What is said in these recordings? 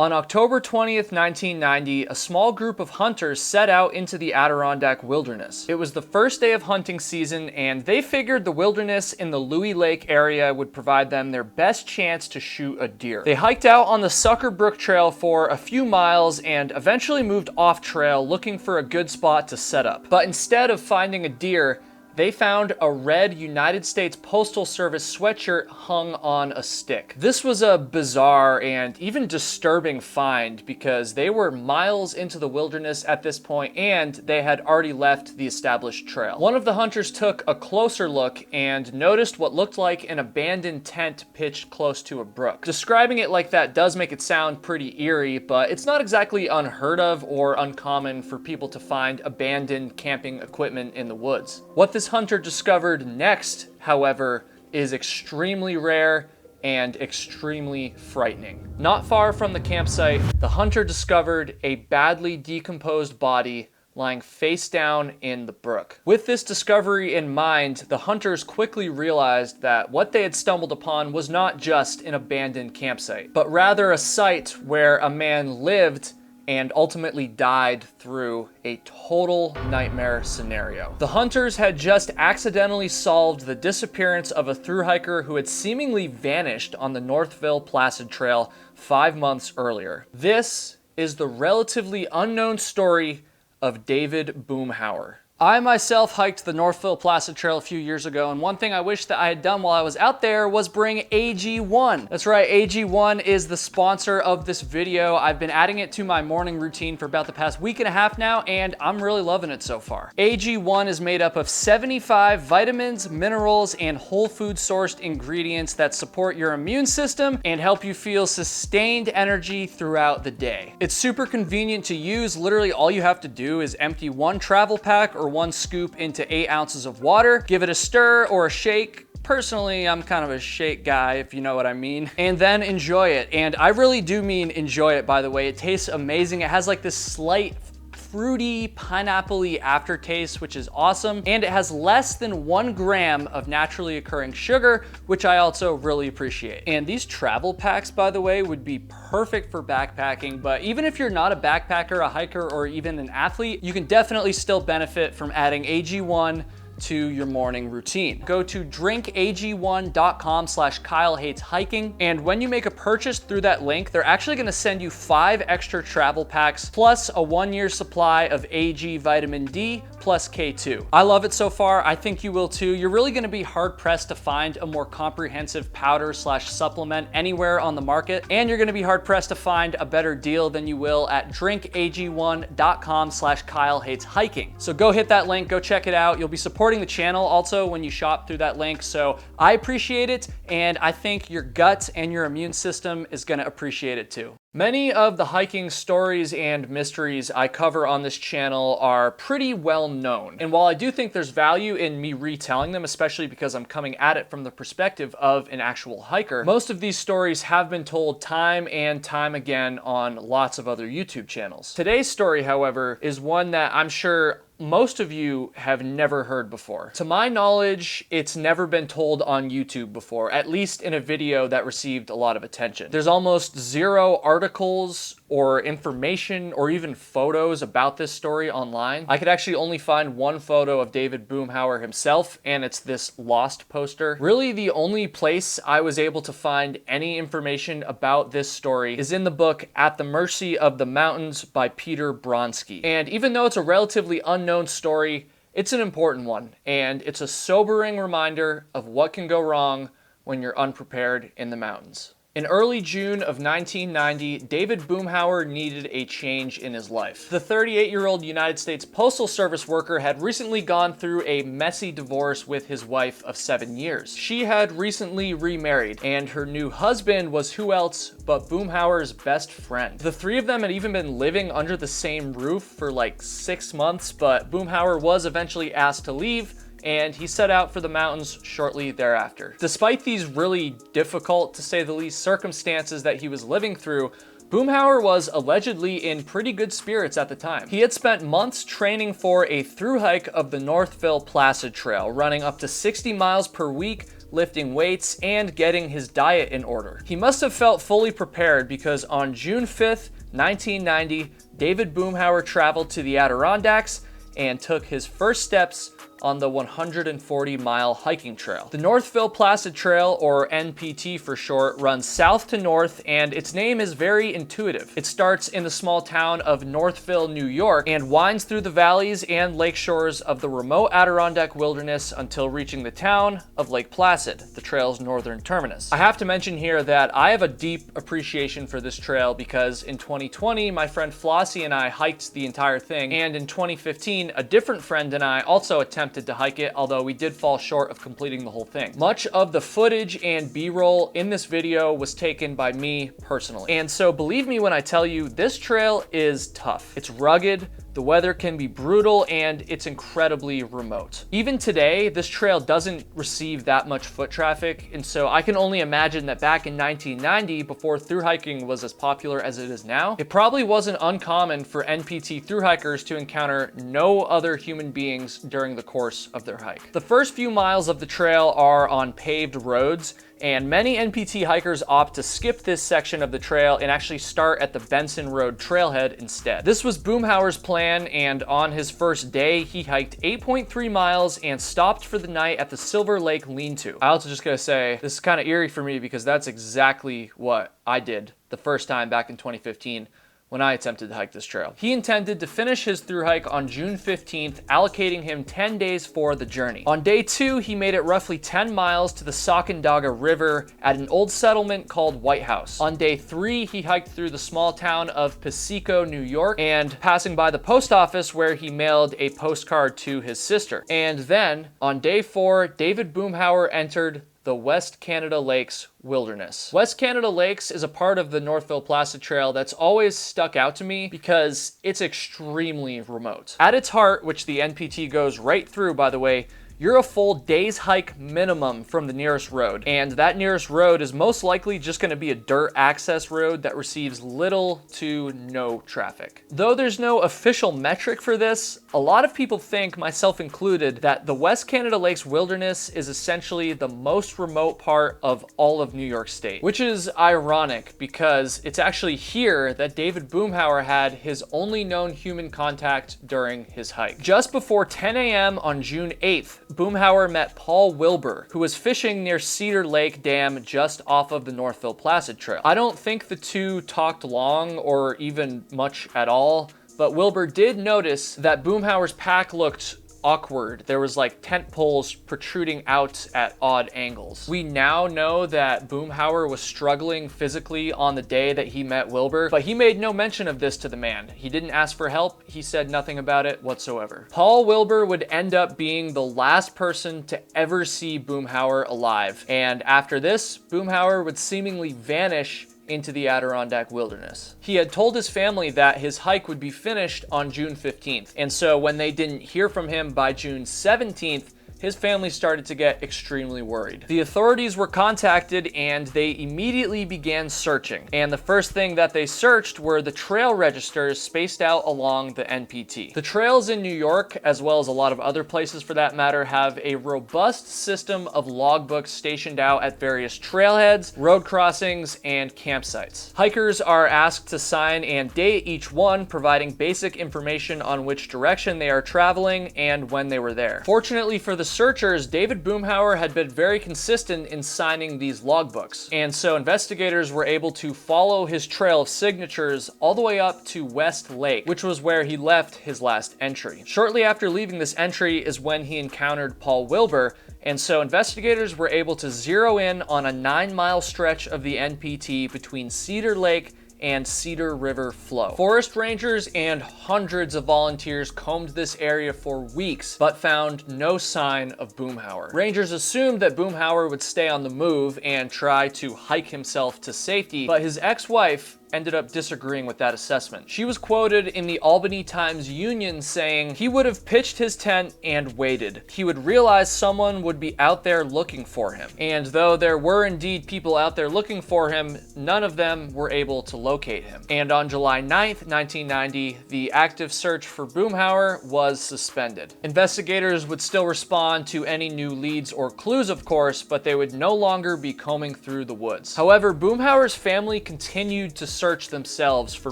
On October 20th, 1990, a small group of hunters set out into the Adirondack wilderness. It was the first day of hunting season, and they figured the wilderness in the Louis Lake area would provide them their best chance to shoot a deer. They hiked out on the Sucker Brook Trail for a few miles and eventually moved off trail looking for a good spot to set up. But instead of finding a deer, they found a red United States Postal Service sweatshirt hung on a stick. This was a bizarre and even disturbing find because they were miles into the wilderness at this point and they had already left the established trail. One of the hunters took a closer look and noticed what looked like an abandoned tent pitched close to a brook. Describing it like that does make it sound pretty eerie, but it's not exactly unheard of or uncommon for people to find abandoned camping equipment in the woods. What this hunter discovered next, however, is extremely rare and extremely frightening. Not far from the campsite, the hunter discovered a badly decomposed body lying face down in the brook. With this discovery in mind, the hunters quickly realized that what they had stumbled upon was not just an abandoned campsite, but rather a site where a man lived and ultimately died through a total nightmare scenario. The hunters had just accidentally solved the disappearance of a thru hiker who had seemingly vanished on the Northville Placid Trail 5 months earlier. This is the relatively unknown story of David Boomhauer. I myself hiked the Northville Placid Trail a few years ago, and one thing I wish that I had done while I was out there was bring AG1. That's right, AG1 is the sponsor of this video. I've been adding it to my morning routine for about the past week and a half now, and I'm really loving it so far. AG1 is made up of 75 vitamins, minerals, and whole food sourced ingredients that support your immune system and help you feel sustained energy throughout the day. It's super convenient to use. Literally all you have to do is empty one travel pack or 1 scoop into 8 ounces of water, give it a stir or a shake. Personally, I'm kind of a shake guy, if you know what I mean, and then enjoy it. And I really do mean enjoy it, by the way. It tastes amazing. It has like this slight fruity, pineapple-y aftertaste, which is awesome. And it has less than 1 gram of naturally occurring sugar, which I also really appreciate. And these travel packs, by the way, would be perfect for backpacking. But even if you're not a backpacker, a hiker, or even an athlete, you can definitely still benefit from adding AG1 to your morning routine. Go to drinkag1.com/KyleHatesHiking, and when you make a purchase through that link, they're actually gonna send you 5 extra travel packs plus a 1-year supply of AG vitamin D plus K2. I love it so far. I think you will too. You're really gonna be hard pressed to find a more comprehensive powder/supplement anywhere on the market, and you're gonna be hard pressed to find a better deal than you will at drinkag1.com/KyleHatesHiking. So go hit that link, go check it out. You'll be supporting the channel also when you shop through that link. So I appreciate it, and I think your gut and your immune system is gonna appreciate it too. Many of the hiking stories and mysteries I cover on this channel are pretty well known. And while I do think there's value in me retelling them, especially because I'm coming at it from the perspective of an actual hiker, most of these stories have been told time and time again on lots of other YouTube channels. Today's story, however, is one that I'm sure most of you have never heard before. To my knowledge, it's never been told on YouTube before, at least in a video that received a lot of attention. There's almost 0 articles or information or even photos about this story online. I could actually only find 1 photo of David Boomhauer himself, and it's this lost poster. Really, the only place I was able to find any information about this story is in the book At the Mercy of the Mountains by Peter Bronsky. And even though it's a relatively unknown story, it's an important one, and it's a sobering reminder of what can go wrong when you're unprepared in the mountains. In early June of 1990, David Boomhauer needed a change in his life. The 38-year-old United States Postal Service worker had recently gone through a messy divorce with his wife of 7 years. She had recently remarried, and her new husband was who else but Boomhauer's best friend. The 3 of them had even been living under the same roof for like 6 months, but Boomhauer was eventually asked to leave, and he set out for the mountains shortly thereafter. Despite these really difficult, to say the least, circumstances that he was living through, Boomhauer was allegedly in pretty good spirits at the time. He had spent months training for a thru hike of the Northville Placid Trail, running up to 60 miles per week lifting weights, and getting his diet in order. He must have felt fully prepared because on June 5th, 1990, David Boomhauer traveled to the Adirondacks and took his first steps on the 140-mile hiking trail. The Northville Placid Trail, or NPT for short, runs south to north, and its name is very intuitive. It starts in the small town of Northville, New York, and winds through the valleys and lake shores of the remote Adirondack wilderness until reaching the town of Lake Placid, the trail's northern terminus. I have to mention here that I have a deep appreciation for this trail because in 2020, my friend Flossie and I hiked the entire thing, and in 2015, a different friend and I also attempted to hike it, although we did fall short of completing the whole thing. Much of the footage and B-roll in this video was taken by me personally. And so believe me when I tell you, this trail is tough. It's rugged, the weather can be brutal, and it's incredibly remote. Even today, this trail doesn't receive that much foot traffic, and so I can only imagine that back in 1990, before thru hiking was as popular as it is now, it probably wasn't uncommon for NPT thru hikers to encounter no other human beings during the course of their hike. The first few miles of the trail are on paved roads, and many NPT hikers opt to skip this section of the trail and actually start at the Benson Road trailhead instead. This was Boomhauer's plan, and on his first day, he hiked 8.3 miles and stopped for the night at the Silver Lake Lean-To. I also just gotta say, this is kind of eerie for me because that's exactly what I did the first time back in 2015. When I attempted to hike this trail. He intended to finish his thru hike on June 15th, allocating him 10 days for the journey. On day 2, he made it roughly 10 miles to the Sacandaga River at an old settlement called White House. On day 3, he hiked through the small town of Piseco, New York, and passing by the post office where he mailed a postcard to his sister. And then, on day 4, David Boomhauer entered the West Canada Lakes Wilderness. West Canada Lakes is a part of the Northville Placid Trail that's always stuck out to me because it's extremely remote. At its heart, which the NPT goes right through, by the way, you're a full day's hike minimum from the nearest road. And that nearest road is most likely just gonna be a dirt access road that receives little to no traffic. Though there's no official metric for this, a lot of people think, myself included, that the West Canada Lakes Wilderness is essentially the most remote part of all of New York State. Which is ironic because it's actually here that David Boomhauer had his only known human contact during his hike. Just before 10 a.m. on June 8th, Boomhauer met Paul Wilbur, who was fishing near Cedar Lake Dam just off of the Northville Placid Trail. I don't think the two talked long or even much at all, but Wilbur did notice that Boomhauer's pack looked awkward. There was like tent poles protruding out at odd angles. We now know that Boomhauer was struggling physically on the day that he met Wilbur, but he made no mention of this to the man. He didn't ask for help. He said nothing about it whatsoever. Paul Wilbur would end up being the last person to ever see Boomhauer alive. And after this, Boomhauer would seemingly vanish into the Adirondack wilderness. He had told his family that his hike would be finished on June 15th, and so when they didn't hear from him by June 17th, his family started to get extremely worried. The authorities were contacted and they immediately began searching. And the first thing that they searched were the trail registers spaced out along the NPT. The trails in New York, as well as a lot of other places for that matter, have a robust system of logbooks stationed out at various trailheads, road crossings, and campsites. Hikers are asked to sign and date each one, providing basic information on which direction they are traveling and when they were there. Fortunately for the searchers, David Boomhauer had been very consistent in signing these logbooks, and so investigators were able to follow his trail of signatures all the way up to West Lake, which was where he left his last entry. Shortly after leaving this entry is when he encountered Paul Wilbur, and so investigators were able to zero in on a 9-mile stretch of the NPT between Cedar Lake and Cedar River flow. Forest rangers and hundreds of volunteers combed this area for weeks, but found no sign of Boomhauer. Rangers assumed that Boomhauer would stay on the move and try to hike himself to safety, but his ex-wife ended up disagreeing with that assessment. She was quoted in the Albany Times-Union saying, "He would have pitched his tent and waited. He would realize someone would be out there looking for him. And though there were indeed people out there looking for him, none of them were able to locate him." And on July 9th, 1990, the active search for Boomhauer was suspended. Investigators would still respond to any new leads or clues, of course, but they would no longer be combing through the woods. However, Boomhauer's family continued to search themselves for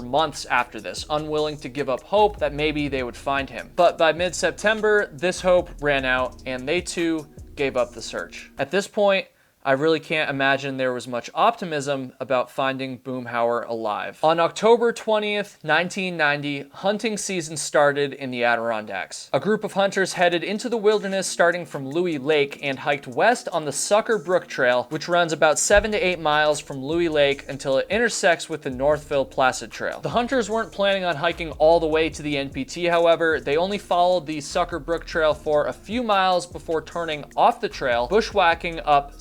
months after this, unwilling to give up hope that maybe they would find him. But by mid-September, this hope ran out, and they too gave up the search. At this point, I really can't imagine there was much optimism about finding Boomhauer alive. On October 20th, 1990, hunting season started in the Adirondacks. A group of hunters headed into the wilderness starting from Louis Lake and hiked west on the Sucker Brook Trail, which runs about 7 to 8 miles from Louis Lake until it intersects with the Northville Placid Trail. The hunters weren't planning on hiking all the way to the NPT, however. They only followed the Sucker Brook Trail for a few miles before turning off the trail, bushwhacking up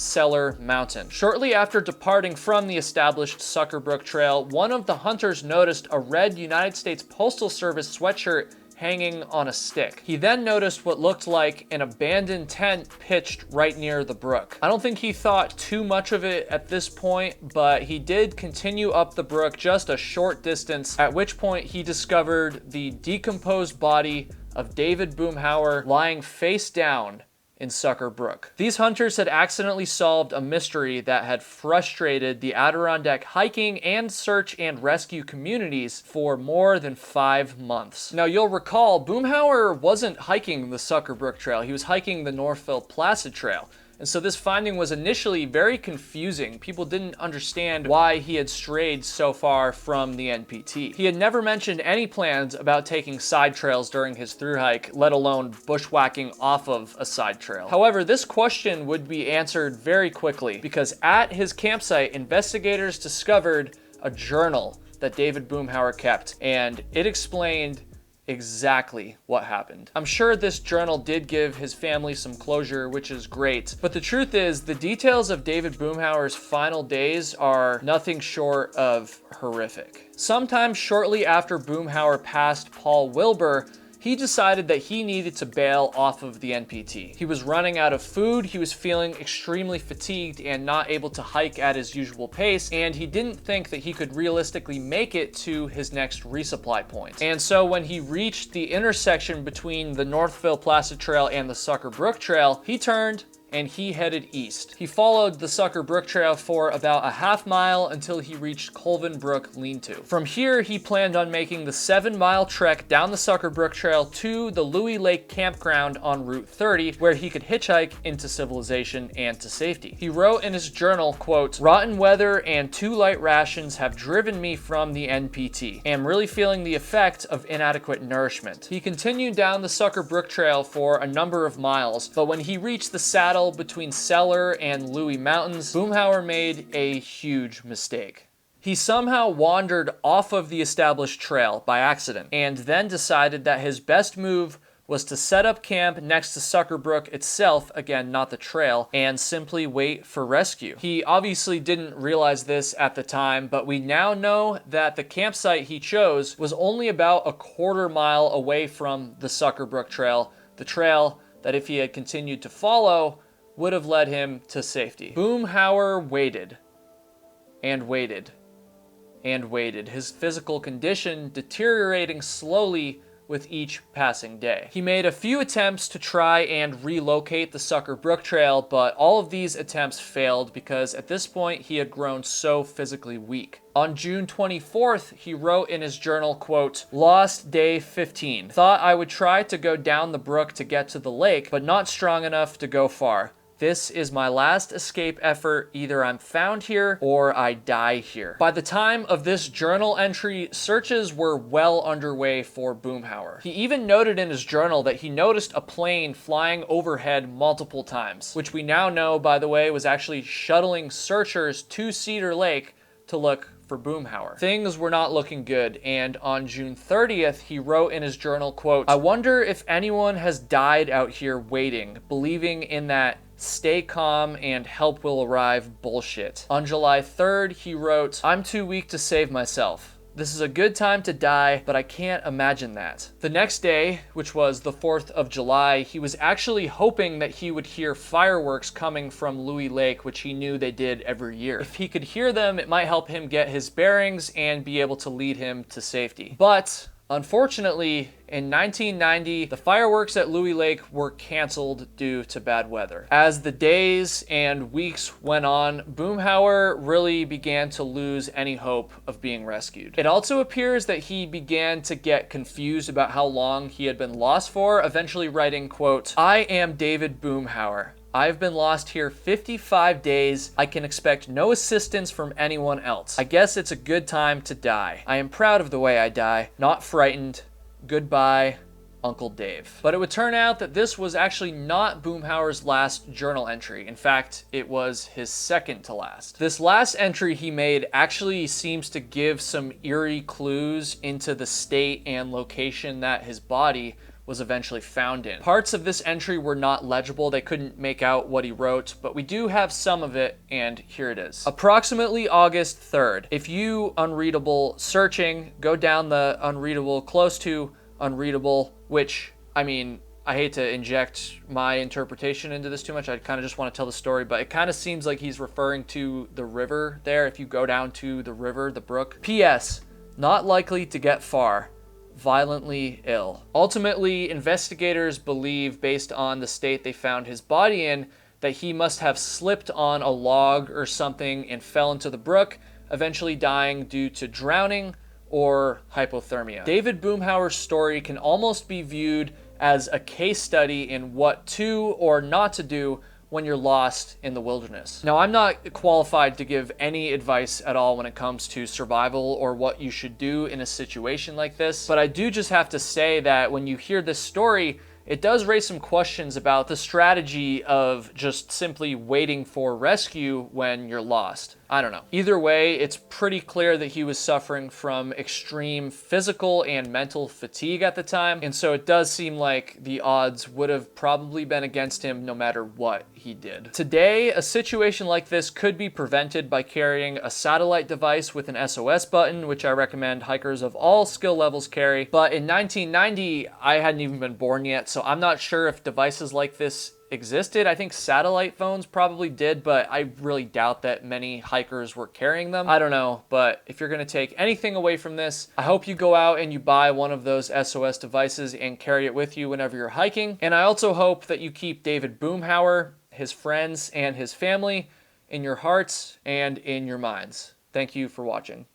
Mountain. Shortly after departing from the established Sucker Brook Trail, one of the hunters noticed a red United States Postal Service sweatshirt hanging on a stick. He then noticed what looked like an abandoned tent pitched right near the brook. I don't think he thought too much of it at this point, but he did continue up the brook just a short distance, at which point he discovered the decomposed body of David Boomhauer lying face down in Sucker Brook. These hunters had accidentally solved a mystery that had frustrated the Adirondack hiking and search and rescue communities for more than 5 months. Now, you'll recall, Boomhauer wasn't hiking the Sucker Brook Trail. He was hiking the Northville Placid Trail. And so this finding was initially very confusing. People didn't understand why he had strayed so far from the NPT. He had never mentioned any plans about taking side trails during his thru hike, let alone bushwhacking off of a side trail. However, this question would be answered very quickly because at his campsite, investigators discovered a journal that David Boomhauer kept, and it explained exactly what happened. I'm sure this journal did give his family some closure, which is great, but the truth is the details of David Boomhauer's final days are nothing short of horrific. Sometime shortly after Boomhauer passed Paul Wilbur, he decided that he needed to bail off of the NPT. He was running out of food, he was feeling extremely fatigued and not able to hike at his usual pace, and he didn't think that he could realistically make it to his next resupply point. And so when he reached the intersection between the Northville Placid Trail and the Sucker Brook Trail, he turned and he headed east. He followed the Sucker Brook Trail for about a half mile until he reached Colvin Brook Lean-To. From here, he planned on making the 7-mile trek down the Sucker Brook Trail to the Louis Lake campground on Route 30, where he could hitchhike into civilization and to safety. He wrote in his journal, quote, "Rotten weather and 2 light rations have driven me from the NPT. Am really feeling the effect of inadequate nourishment." He continued down the Sucker Brook Trail for a number of miles, but when he reached the saddle between Cellar and Louis Mountains, Boomhauer made a huge mistake. He somehow wandered off of the established trail by accident, and then decided that his best move was to set up camp next to Sucker Brook itself, again, not the trail, and simply wait for rescue. He obviously didn't realize this at the time, but we now know that the campsite he chose was only about a quarter mile away from the Sucker Brook Trail, the trail that if he had continued to follow, would have led him to safety. Boomhauer waited and waited and waited, his physical condition deteriorating slowly with each passing day. He made a few attempts to try and relocate the Sucker Brook Trail, but all of these attempts failed because at this point he had grown so physically weak. On June 24th, he wrote in his journal, quote, "Lost day 15. Thought I would try to go down the brook to get to the lake, but not strong enough to go far. This is my last escape effort. Either I'm found here or I die here." By the time of this journal entry, searches were well underway for Boomhauer. He even noted in his journal that he noticed a plane flying overhead multiple times, which we now know, by the way, was actually shuttling searchers to Cedar Lake to look for Boomhauer. Things were not looking good, and on June 30th, he wrote in his journal, quote, "I wonder if anyone has died out here waiting, believing in that stay calm and help will arrive bullshit. On July 3rd, he wrote, "I'm too weak to save myself. This is a good time to die, but I can't imagine that." The next day, which was the 4th of July, he was actually hoping that he would hear fireworks coming from Louis Lake, which he knew they did every year. If he could hear them, it might help him get his bearings and be able to lead him to safety. But unfortunately, in 1990, the fireworks at Louis Lake were canceled due to bad weather. As the days and weeks went on, Boomhauer really began to lose any hope of being rescued. It also appears that he began to get confused about how long he had been lost for, eventually writing, quote, "I am David Boomhauer. I've been lost here 55 days. I can expect no assistance from anyone else. I guess it's a good time to die. I am proud of the way I die, not frightened. Goodbye, Uncle Dave." But it would turn out that this was actually not Boomhauer's last journal entry. In fact, it was his second to last. This last entry he made actually seems to give some eerie clues into the state and location that his body was eventually found in. Parts of this entry were not legible. They couldn't make out what he wrote, but we do have some of it, and here it is. Approximately August 3rd. If you unreadable searching, go down the unreadable close to unreadable, which, I mean, I hate to inject my interpretation into this too much. I kind of just want to tell the story, but it kind of seems like he's referring to the river there. If you go down to the river, the brook. P.S. Not likely to get far. Violently ill. Ultimately, investigators believe, based on the state they found his body in, that he must have slipped on a log or something and fell into the brook, eventually dying due to drowning or hypothermia. David Boomhauer's story can almost be viewed as a case study in what to or not to do when you're lost in the wilderness. Now, I'm not qualified to give any advice at all when it comes to survival or what you should do in a situation like this, but I do just have to say that when you hear this story, it does raise some questions about the strategy of just simply waiting for rescue when you're lost. I don't know. Either way, it's pretty clear that he was suffering from extreme physical and mental fatigue at the time, and so it does seem like the odds would have probably been against him no matter what he did. Today, a situation like this could be prevented by carrying a satellite device with an SOS button, which I recommend hikers of all skill levels carry. But in 1990, I hadn't even been born yet, so I'm not sure if devices like this existed. I think satellite phones probably did, but I really doubt that many hikers were carrying them. I don't know, but if you're going to take anything away from this, I hope you go out and you buy one of those SOS devices and carry it with you whenever you're hiking. And I also hope that you keep David Boomhauer, his friends, and his family in your hearts and in your minds. Thank you for watching.